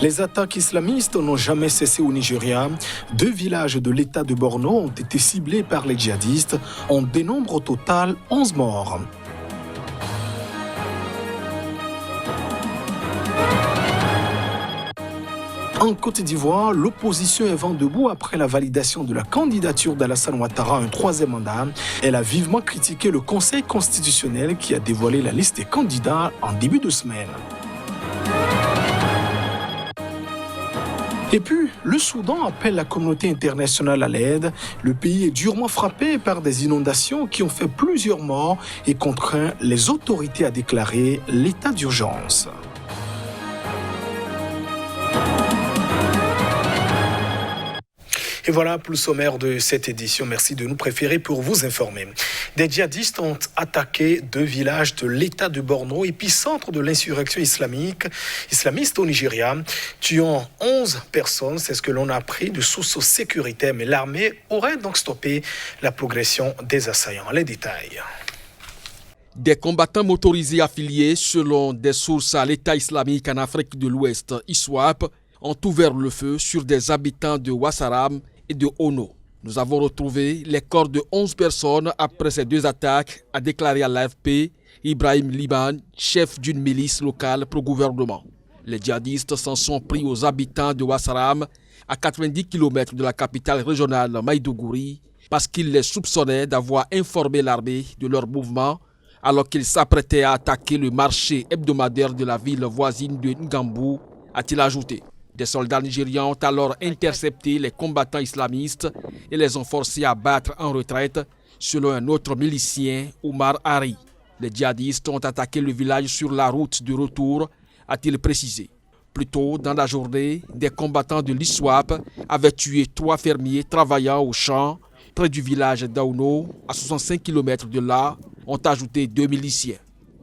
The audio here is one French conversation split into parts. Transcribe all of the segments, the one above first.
Les attaques islamistes n'ont jamais cessé au Nigeria. 2 villages de l'État de Borno ont été ciblés par les djihadistes. On dénombre au total 11 morts. En Côte d'Ivoire, l'opposition est vent debout après la validation de la candidature d'Alassane Ouattara à un 3e mandat. Elle a vivement critiqué le Conseil constitutionnel qui a dévoilé la liste des candidats en début de semaine. Et puis, le Soudan appelle la communauté internationale à l'aide. Le pays est durement frappé par des inondations qui ont fait plusieurs morts et contraint les autorités à déclarer l'état d'urgence. Et voilà pour le sommaire de cette édition. Merci de nous préférer pour vous informer. Des djihadistes ont attaqué 2 villages de l'État de Borno, épicentre de l'insurrection islamiste au Nigeria, tuant 11 personnes. C'est ce que l'on a appris de sources sécuritaires. Mais l'armée aurait donc stoppé la progression des assaillants. Les détails. Des combattants motorisés affiliés, selon des sources à l'État islamique en Afrique de l'Ouest, ISWAP, ont ouvert le feu sur des habitants de Wassaram et de Ono. Nous avons retrouvé les corps de 11 personnes après ces 2 attaques, a déclaré à l'AFP Ibrahim Liban, chef d'une milice locale pro-gouvernement. Les djihadistes s'en sont pris aux habitants de Wassaram, à 90 km de la capitale régionale Maïdougouri, parce qu'ils les soupçonnaient d'avoir informé l'armée de leur mouvement alors qu'ils s'apprêtaient à attaquer le marché hebdomadaire de la ville voisine de Ngambou, a-t-il ajouté. Des soldats nigérians ont alors intercepté les combattants islamistes et les ont forcés à battre en retraite, selon un autre milicien, Oumar Hari. Les djihadistes ont attaqué le village sur la route de retour, a-t-il précisé. Plus tôt dans la journée, des combattants de l'ISWAP avaient tué 3 fermiers travaillant au champ près du village d'Aouno, à 65 km de là, ont ajouté 2 miliciens.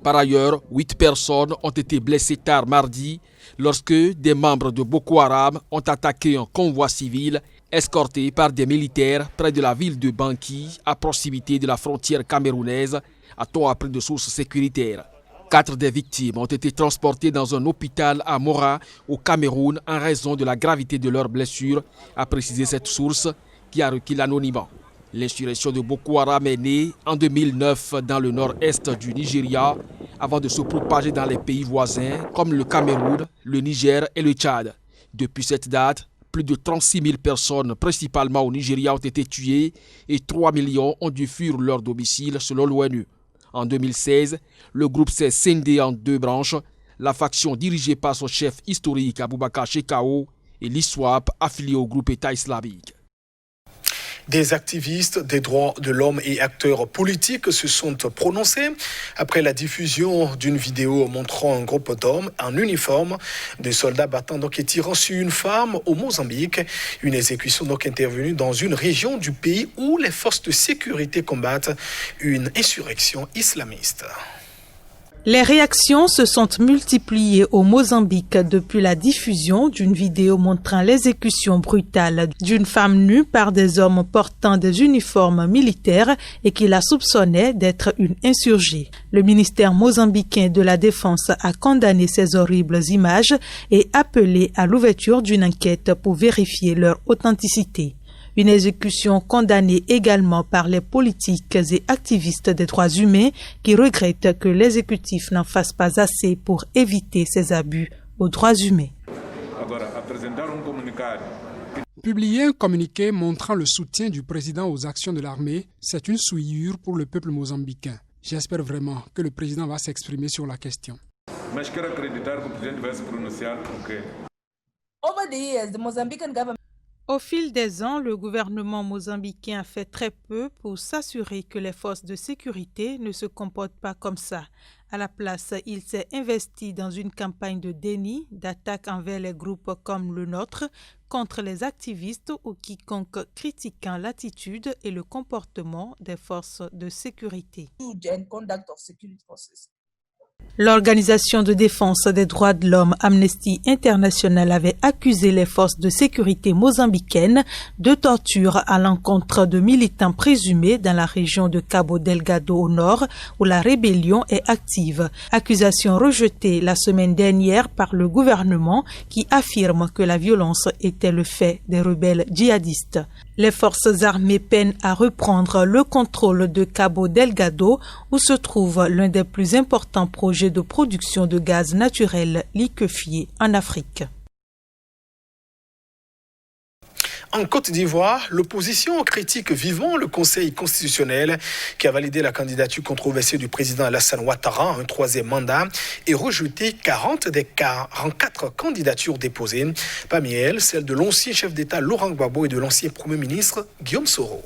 Par ailleurs, 8 personnes ont été blessées tard mardi lorsque des membres de Boko Haram ont attaqué un convoi civil escorté par des militaires près de la ville de Banki, à proximité de la frontière camerounaise, a-t-on appris de sources sécuritaires. 4 des victimes ont été transportées dans un hôpital à Mora, au Cameroun, en raison de la gravité de leurs blessures, a précisé cette source qui a requis l'anonymat. L'insurrection de Boko Haram est née en 2009 dans le nord-est du Nigeria avant de se propager dans les pays voisins comme le Cameroun, le Niger et le Tchad. Depuis cette date, plus de 36 000 personnes, principalement au Nigeria, ont été tuées et 3 millions ont dû fuir leur domicile selon l'ONU. En 2016, le groupe s'est scindé en 2 branches, la faction dirigée par son chef historique Aboubakar Shekau et l'ISWAP affiliée au groupe État islamique. Des activistes des droits de l'homme et acteurs politiques se sont prononcés après la diffusion d'une vidéo montrant un groupe d'hommes en uniforme, des soldats battant et tirant sur une femme au Mozambique. Une exécution intervenue dans une région du pays où les forces de sécurité combattent une insurrection islamiste. Les réactions se sont multipliées au Mozambique depuis la diffusion d'une vidéo montrant l'exécution brutale d'une femme nue par des hommes portant des uniformes militaires et qui la soupçonnaient d'être une insurgée. Le ministère mozambicain de la Défense a condamné ces horribles images et appelé à l'ouverture d'une enquête pour vérifier leur authenticité. Une exécution condamnée également par les politiques et activistes des droits humains qui regrettent que l'exécutif n'en fasse pas assez pour éviter ces abus aux droits humains. Publier un communiqué montrant le soutien du président aux actions de l'armée, c'est une souillure pour le peuple mozambicain. J'espère vraiment que le président va s'exprimer sur la question. Mas quero acreditar que o presidente vai se pronunciar porque over the years, the Mozambican government. Au fil des ans, le gouvernement mozambicain a fait très peu pour s'assurer que les forces de sécurité ne se comportent pas comme ça. À la place, il s'est investi dans une campagne de déni, d'attaque envers les groupes comme le nôtre, contre les activistes ou quiconque critiquant l'attitude et le comportement des forces de sécurité. L'Organisation de défense des droits de l'homme Amnesty International avait accusé les forces de sécurité mozambicaines de torture à l'encontre de militants présumés dans la région de Cabo Delgado au nord où la rébellion est active. Accusation rejetée la semaine dernière par le gouvernement qui affirme que la violence était le fait des rebelles djihadistes. Les forces armées peinent à reprendre le contrôle de Cabo Delgado où se trouve l'un des plus importants projets de production de gaz naturel liquéfié en Afrique. En Côte d'Ivoire, l'opposition critique vivement le Conseil constitutionnel qui a validé la candidature controversée du président Alassane Ouattara à un troisième mandat et rejeté 40 des 44 candidatures déposées. Parmi elles, celle de l'ancien chef d'État Laurent Gbagbo et de l'ancien Premier ministre Guillaume Soro.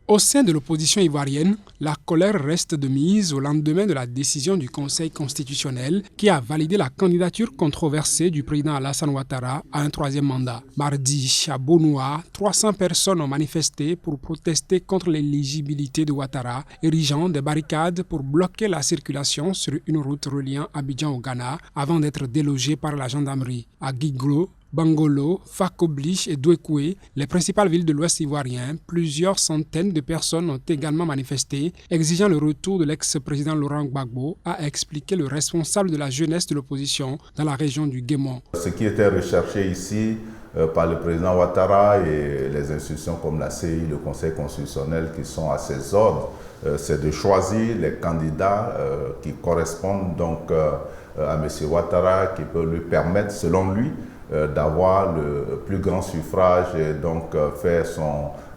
Au sein de l'opposition ivoirienne, la colère reste de mise au lendemain de la décision du Conseil constitutionnel qui a validé la candidature controversée du président Alassane Ouattara à un troisième mandat. Mardi, à Bonoua, 300 personnes ont manifesté pour protester contre l'éligibilité de Ouattara, érigeant des barricades pour bloquer la circulation sur une route reliant Abidjan au Ghana avant d'être délogés par la gendarmerie. À Guiglo, Bangolo, Fakoblich et Douekoué, les principales villes de l'Ouest ivoirien, plusieurs centaines de personnes ont également manifesté, exigeant le retour de l'ex-président Laurent Gbagbo, a expliqué le responsable de la jeunesse de l'opposition dans la région du Guémon. Ce qui était recherché ici par le président Ouattara et les institutions comme la CI, le Conseil constitutionnel qui sont à ses ordres, c'est de choisir les candidats qui correspondent donc à M. Ouattara, qui peut lui permettre, selon lui, d'avoir le plus grand suffrage et donc faire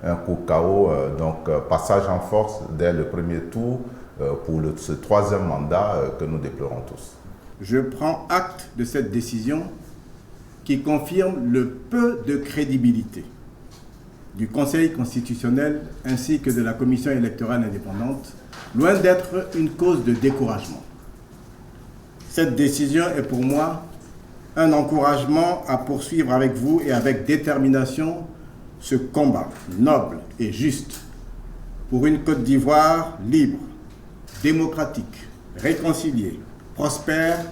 un coup KO, donc passage en force dès le premier tour pour ce troisième mandat que nous déplorons tous. Je prends acte de cette décision qui confirme le peu de crédibilité du Conseil constitutionnel ainsi que de la Commission électorale indépendante, loin d'être une cause de découragement. Cette décision est pour moi un encouragement à poursuivre avec vous et avec détermination ce combat noble et juste pour une Côte d'Ivoire libre, démocratique, réconciliée, prospère,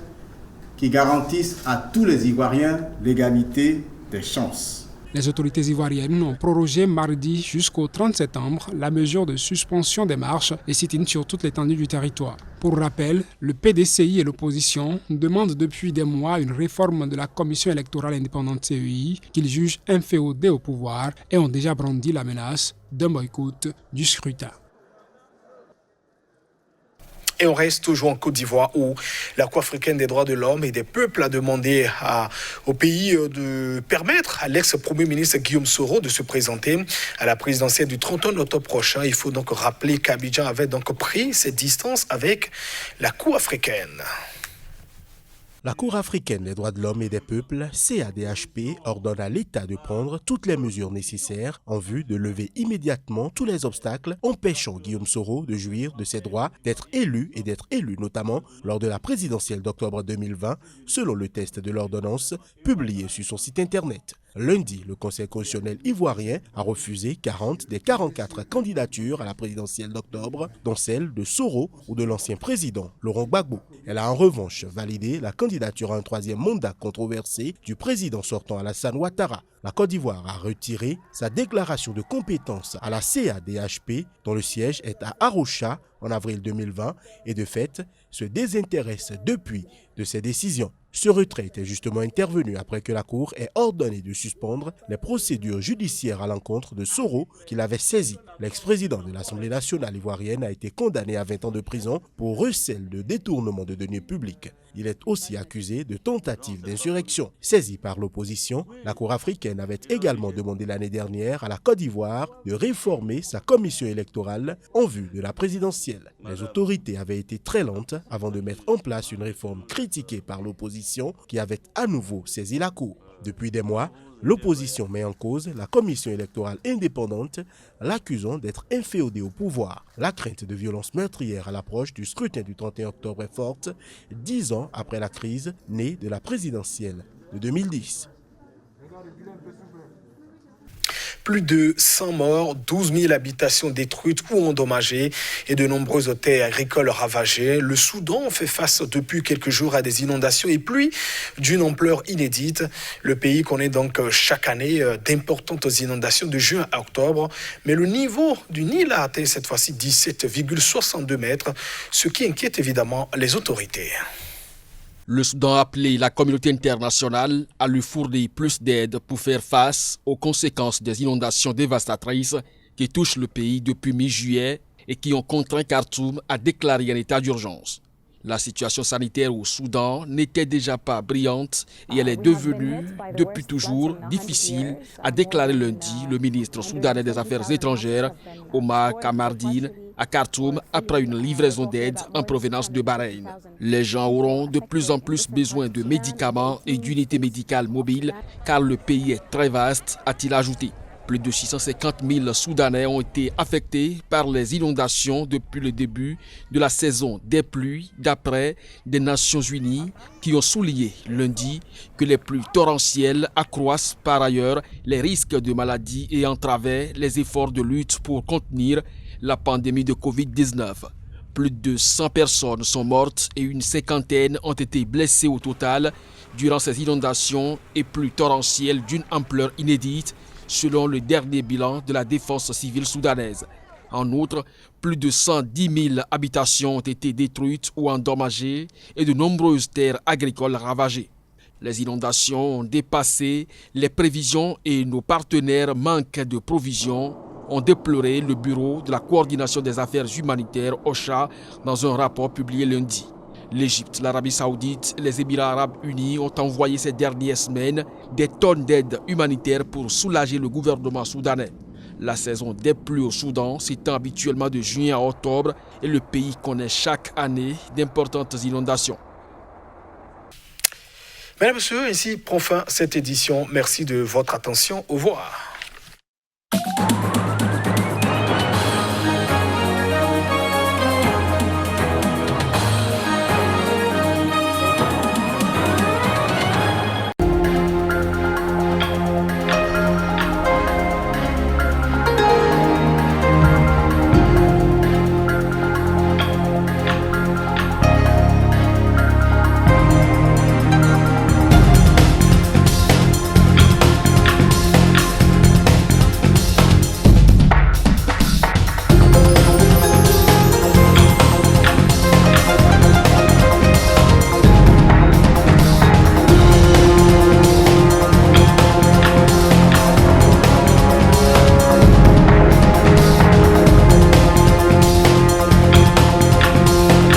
qui garantisse à tous les Ivoiriens l'égalité des chances. Les autorités ivoiriennes ont prorogé mardi jusqu'au 30 septembre la mesure de suspension des marches et sit-ins sur toute l'étendue du territoire. Pour rappel, le PDCI et l'opposition demandent depuis des mois une réforme de la Commission électorale indépendante CEI qu'ils jugent inféodée au pouvoir et ont déjà brandi la menace d'un boycott du scrutin. Et on reste toujours en Côte d'Ivoire où la Cour africaine des droits de l'homme et des peuples a demandé au pays de permettre à l'ex-premier ministre Guillaume Soro de se présenter à la présidentielle du 31 octobre prochain. Il faut donc rappeler qu'Abidjan avait donc pris ses distances avec la Cour africaine. La Cour africaine des droits de l'homme et des peuples, CADHP, ordonne à l'État de prendre toutes les mesures nécessaires en vue de lever immédiatement tous les obstacles empêchant Guillaume Soro de jouir de ses droits d'être élu et d'être élu notamment lors de la présidentielle d'octobre 2020, selon le test de l'ordonnance publié sur son site internet. Lundi, le Conseil constitutionnel ivoirien a refusé 40 des 44 candidatures à la présidentielle d'octobre, dont celle de Soro ou de l'ancien président Laurent Gbagbo. Elle a en revanche validé la candidature à un troisième mandat controversé du président sortant Alassane Ouattara. La Côte d'Ivoire a retiré sa déclaration de compétence à la CADHP, dont le siège est à Arusha en avril 2020, et de fait se désintéresse depuis de ses décisions. Ce retrait était justement intervenu après que la Cour ait ordonné de suspendre les procédures judiciaires à l'encontre de Soro qu'il avait saisi. L'ex-président de l'Assemblée nationale ivoirienne a été condamné à 20 ans de prison pour recel de détournement de deniers publics. Il est aussi accusé de tentative d'insurrection. Saisi par l'opposition, la Cour africaine avait également demandé l'année dernière à la Côte d'Ivoire de réformer sa commission électorale en vue de la présidentielle. Les autorités avaient été très lentes avant de mettre en place une réforme critiquée par l'opposition qui avait à nouveau saisi la Cour. Depuis des mois, l'opposition met en cause la commission électorale indépendante, l'accusant d'être inféodée au pouvoir. La crainte de violences meurtrières à l'approche du scrutin du 31 octobre est forte, 10 ans après la crise née de la présidentielle de 2010. Plus de 100 morts, 12 000 habitations détruites ou endommagées et de nombreuses terres agricoles ravagées. Le Soudan fait face depuis quelques jours à des inondations et pluies d'une ampleur inédite. Le pays connaît donc chaque année d'importantes inondations de juin à octobre, mais le niveau du Nil a atteint cette fois-ci 17,62 mètres, ce qui inquiète évidemment les autorités. Le Soudan a appelé la communauté internationale à lui fournir plus d'aide pour faire face aux conséquences des inondations dévastatrices qui touchent le pays depuis mi-juillet et qui ont contraint Khartoum à déclarer un état d'urgence. La situation sanitaire au Soudan n'était déjà pas brillante et elle est devenue depuis toujours difficile, a déclaré lundi le ministre soudanais des Affaires étrangères, Omar Kamardine, à Khartoum après une livraison d'aide en provenance de Bahreïn. Les gens auront de plus en plus besoin de médicaments et d'unités médicales mobiles car le pays est très vaste, a-t-il ajouté. Plus de 650 000 Soudanais ont été affectés par les inondations depuis le début de la saison des pluies, d'après des Nations Unies qui ont souligné lundi que les pluies torrentielles accroissent par ailleurs les risques de maladies et entravaient les efforts de lutte pour contenir la pandémie de Covid-19. Plus de 100 personnes sont mortes et une cinquantaine ont été blessées au total durant ces inondations et pluies torrentielles d'une ampleur inédite, selon le dernier bilan de la défense civile soudanaise. En outre, plus de 110 000 habitations ont été détruites ou endommagées et de nombreuses terres agricoles ravagées. Les inondations ont dépassé les prévisions et nos partenaires manquent de provisions, ont déploré le Bureau de la coordination des affaires humanitaires OCHA dans un rapport publié lundi. L'Égypte, l'Arabie Saoudite et les Émirats Arabes Unis ont envoyé ces dernières semaines des tonnes d'aide humanitaire pour soulager le gouvernement soudanais. La saison des pluies au Soudan s'étend habituellement de juin à octobre et le pays connaît chaque année d'importantes inondations. Mesdames et messieurs, ainsi prend fin cette édition. Merci de votre attention. Au revoir.